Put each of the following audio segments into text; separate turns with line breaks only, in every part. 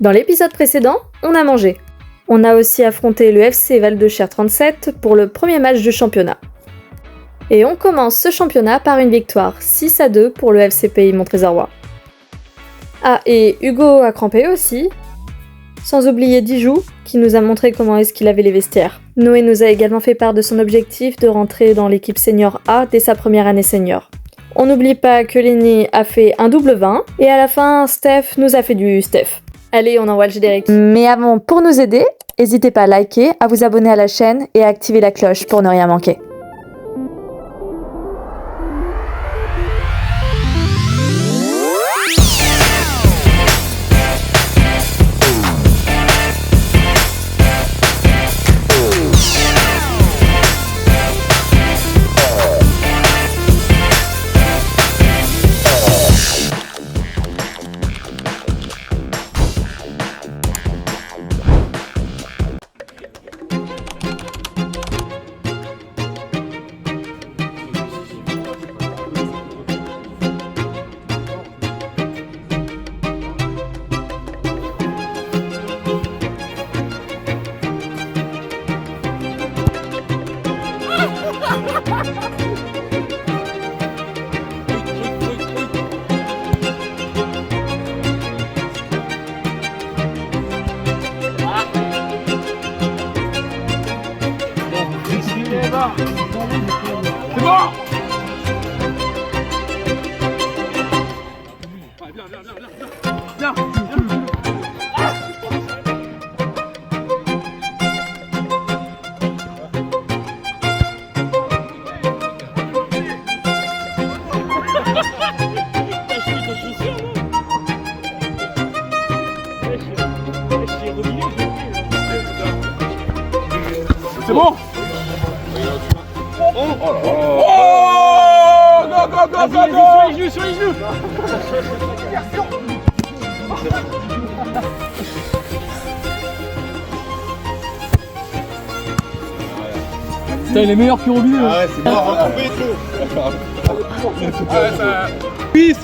Dans l'épisode précédent, on a mangé. On a aussi affronté le FC Val-de-Cher 37 pour le premier match du championnat. Et on commence ce championnat par une victoire 6-2 pour le FC Pays Montrésorrois. Ah, et Hugo a crampé aussi. Sans oublier Dijou, qui nous a montré comment est-ce qu'il avait les vestiaires. Noé nous a également fait part de son objectif de rentrer dans l'équipe senior A dès sa première année senior. On n'oublie pas que Lenny a fait un double 20, et à la fin, Steph nous a fait du Steph. Allez, on envoie le générique. Mais avant, pour nous aider, n'hésitez pas à liker, à vous abonner à la chaîne et à activer la cloche pour ne rien manquer.
C'est bon. Viens. C'est bon. Oh là là. Oh, go. Sur les genoux. Putain, il est meilleur que Robinet.
Ah ouais, c'est mort, on fait tout. Ah ouais, ça... Pisse.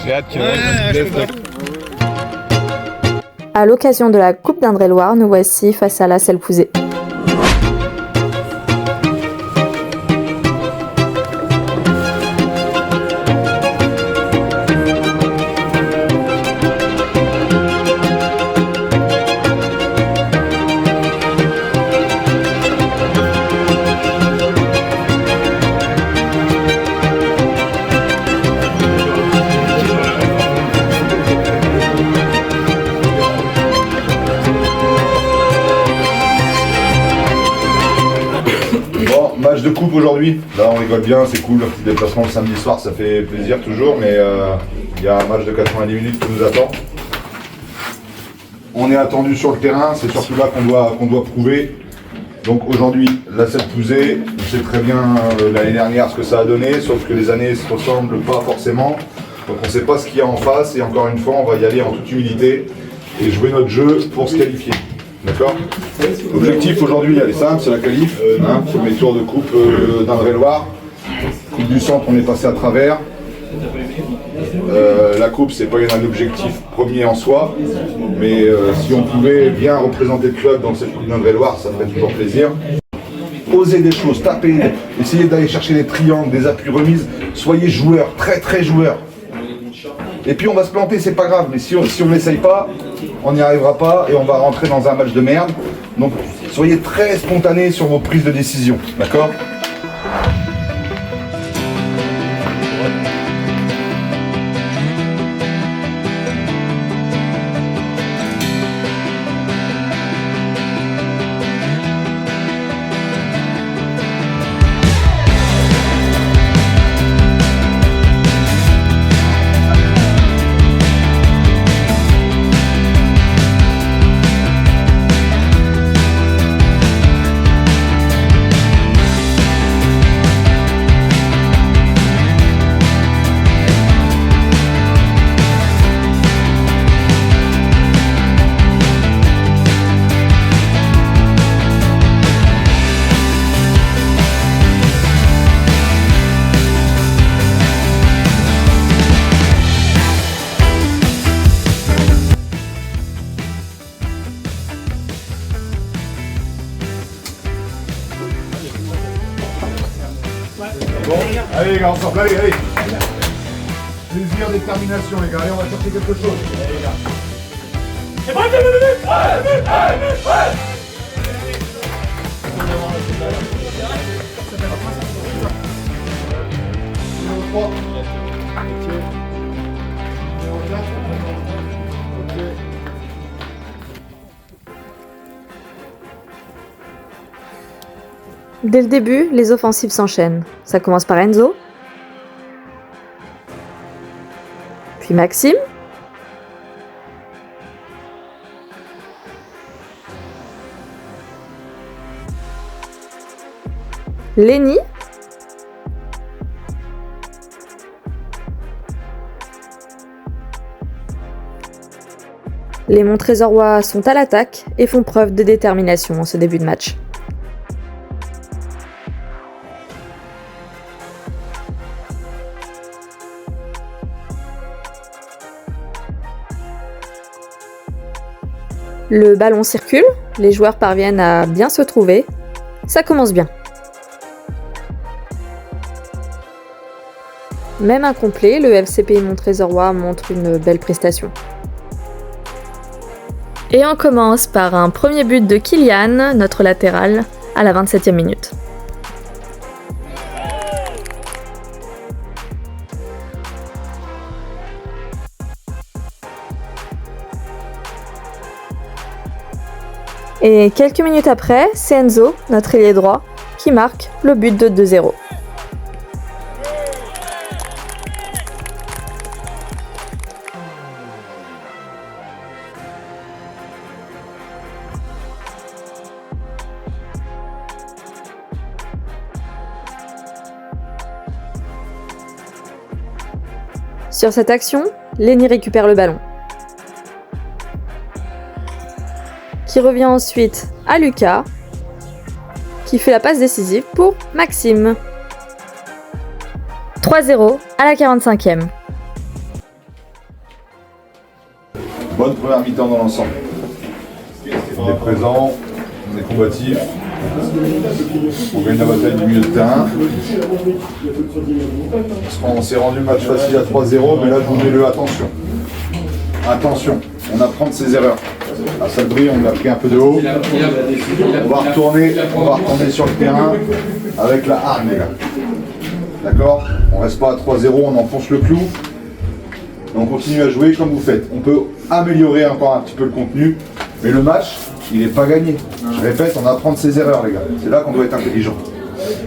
J'ai hâte qu'il reste.
À l'occasion de la Coupe d'Indre-et-Loire, nous voici face à la Selle-Pouzet.
Match de coupe aujourd'hui, là on rigole bien, c'est cool, un petit déplacement le samedi soir, ça fait plaisir toujours, mais il y a un match de 90 minutes qui nous attend. On est attendu sur le terrain, c'est surtout là qu'on doit prouver. Donc aujourd'hui, la Selle-Pouzet, on sait très bien l'année dernière ce que ça a donné, sauf que les années ne se ressemblent pas forcément. Donc on ne sait pas ce qu'il y a en face, et encore une fois, on va y aller en toute humilité et jouer notre jeu pour se qualifier. D'accord. L'objectif aujourd'hui, elle est simple, c'est la qualif, premier tour de coupe d'Indre-et-Loire. Coupe du Centre, on est passé à travers. La coupe, c'est pas un objectif premier en soi, mais si on pouvait bien représenter le club dans cette coupe d'Indre-et-Loire, ça ferait toujours plaisir. Osez des choses, tapez, essayez d'aller chercher des triangles, des appuis remises, soyez joueurs, très joueurs. Et puis on va se planter, c'est pas grave, mais si on n'essaye pas, on n'y arrivera pas et on va rentrer dans un match de merde. Donc soyez très spontanés sur vos prises de décision, d'accord ? Allez les gars, ensemble, allez, allez. Plaisir, détermination les gars, allez on va chercher quelque chose. Allez les gars.
C'est bon, 2 minutes. Ouais.
Numéro 3. Ok. Numéro 4. Ok.
Dès le début, les offensives s'enchaînent. Ça commence par Enzo, puis Maxime, Lenny, les Montrézorois sont à l'attaque et font preuve de détermination en ce début de match. Le ballon circule, les joueurs parviennent à bien se trouver. Ça commence bien. Même incomplet, le FCPI Montrézorois montre une belle prestation. Et on commence par un premier but de Kylian, notre latéral, à la 27e minute. Et quelques minutes après, c'est Enzo, notre ailier droit, qui marque le but de 2-0. Sur cette action, Lenny récupère le ballon, qui revient ensuite à Lucas, qui fait la passe décisive pour Maxime. 3-0 à la 45e.
Bonne première mi-temps dans l'ensemble. On est présent, on est combatif, on gagne la bataille du milieu de terrain. Parce qu'on s'est rendu match facile à 3-0, mais là je vous mets le attention. Attention, on apprend de ses erreurs. À Salbris, on l'a pris un peu de haut. On va retourner sur le terrain avec la hargne, les gars. D'accord? On reste pas à 3-0, on enfonce le clou. On continue à jouer comme vous faites. On peut améliorer encore un petit peu le contenu, mais le match, il n'est pas gagné. Je répète, on apprend de ses erreurs, les gars. C'est là qu'on doit être intelligent.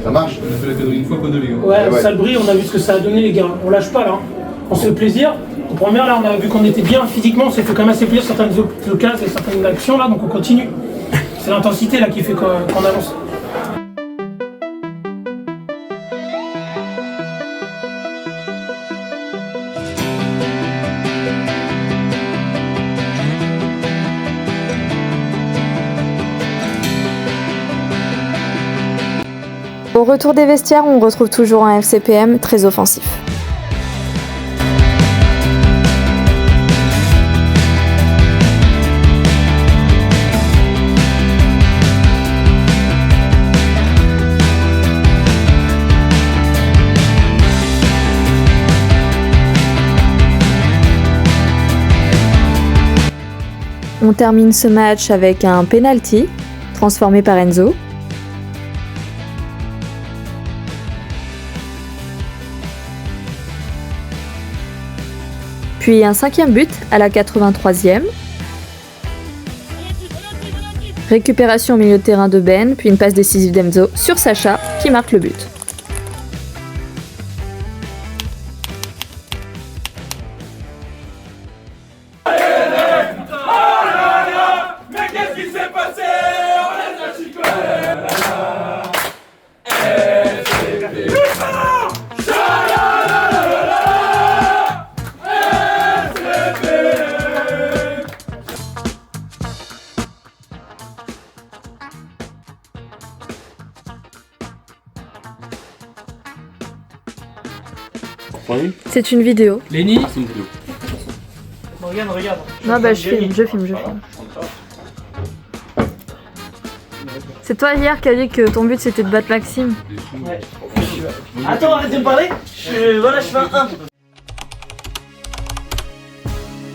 Ça marche?
On a fait la connerie une fois, pas deux, les gars.
Ouais, Salbris, on a vu ce que ça a donné, les gars. On lâche pas là. On se fait plaisir. En première, là, on a vu qu'on était bien physiquement. On s'est fait quand même assez plaisir certaines occasions et certaines actions là, donc on continue. C'est l'intensité là qui fait qu'on avance.
Au retour des vestiaires, on retrouve toujours un FCPM très offensif. On termine ce match avec un penalty transformé par Enzo. Puis un 5e but à la 83e. Récupération au milieu de terrain de Ben, puis une passe décisive d'Enzo sur Sacha qui marque le but.
Mais qu'est-ce qui s'est passé?
C'est une vidéo.
Lenny, c'est une vidéo.
Regarde.
Non bah je filme. C'est toi hier qui a dit que ton but c'était de battre Maxime.
Ouais.
Attends, arrête de me parler. Voilà, je fais un 1.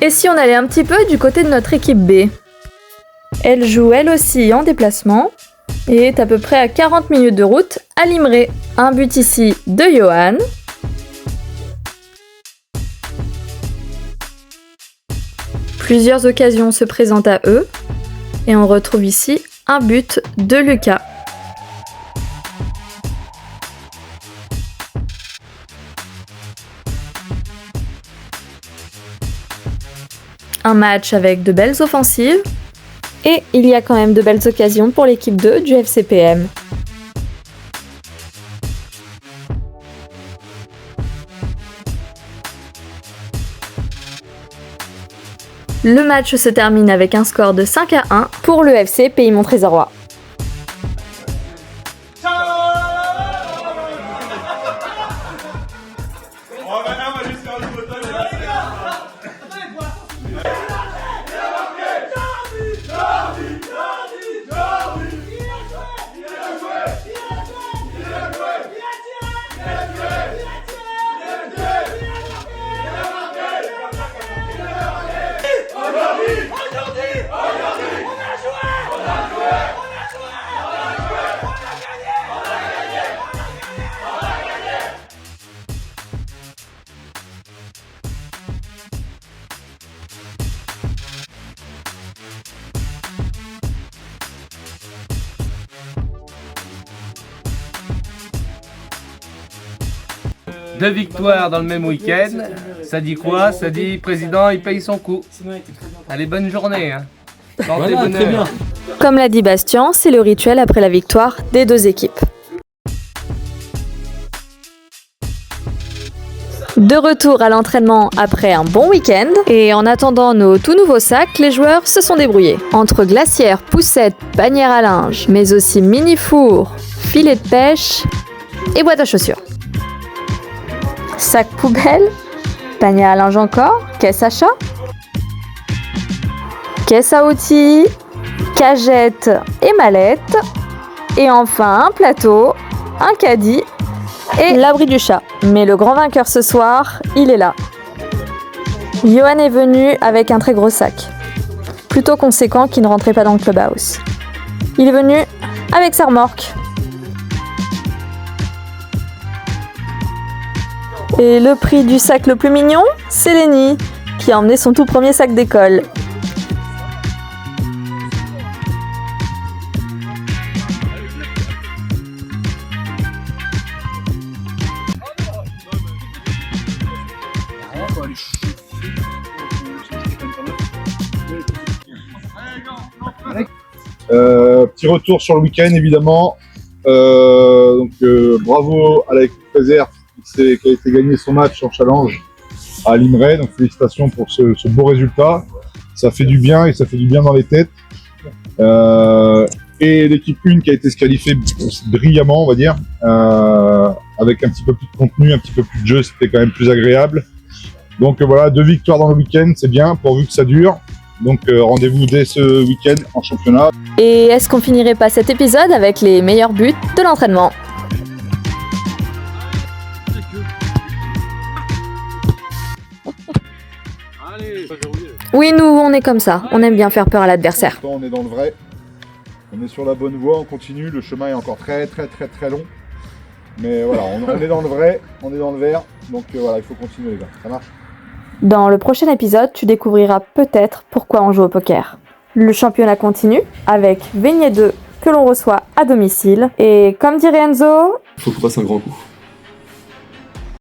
Et si on allait un petit peu du côté de notre équipe B? Elle joue elle aussi en déplacement et est à peu près à 40 minutes de route à Limray. Un but ici de Johan. Plusieurs occasions se présentent à eux et on retrouve ici un but de Lucas. Un match avec de belles offensives et il y a quand même de belles occasions pour l'équipe 2 du FCPM. Le match se termine avec un score de 5-1 pour le FC Pays Montrézorois.
Deux victoires dans le même week-end, ça dit quoi? Ça dit président il paye son coup. Allez, bonne journée. Hein. Voilà, très bien.
Comme l'a dit Bastien, c'est le rituel après la victoire des deux équipes. De retour à l'entraînement après un bon week-end, et en attendant nos tout nouveaux sacs, les joueurs se sont débrouillés. Entre glacières, poussettes, panières à linge, mais aussi mini-four, filets de pêche et boîte à chaussures. Sac poubelle, panier à linge encore, caisse à chat, caisse à outils, cagette et mallette, et enfin un plateau, un caddie et l'abri du chat. Mais le grand vainqueur ce soir, il est là. Johan est venu avec un très gros sac, plutôt conséquent qui ne rentrait pas dans le clubhouse. Il est venu avec sa remorque. Et le prix du sac le plus mignon, c'est Lenny, qui a emmené son tout premier sac d'école.
Petit retour sur le week-end évidemment. Bravo à l'équipe réserve qui a été gagné son match en challenge à Limray. Donc félicitations pour ce beau résultat. Ça fait du bien et ça fait du bien dans les têtes. Et l'équipe 1 qui a été se qualifiée brillamment, on va dire, avec un petit peu plus de contenu, un petit peu plus de jeu, c'était quand même plus agréable. Donc voilà, 2 victoires dans le week-end, c'est bien, pourvu que ça dure. Donc rendez-vous dès ce week-end en championnat.
Et est-ce qu'on finirait pas cet épisode avec les meilleurs buts de l'entraînement? Oui, nous, on est comme ça. On aime bien faire peur à l'adversaire.
On est dans le vrai. On est sur la bonne voie, on continue. Le chemin est encore très long. Mais voilà, on est dans le vrai, on est dans le vert. Donc voilà, il faut continuer les gars. Ça marche?
Dans le prochain épisode, tu découvriras peut-être pourquoi on joue au poker. Le championnat continue avec Veigné 2 que l'on reçoit à domicile. Et comme dirait Enzo,
Faut qu'on fasse un grand coup.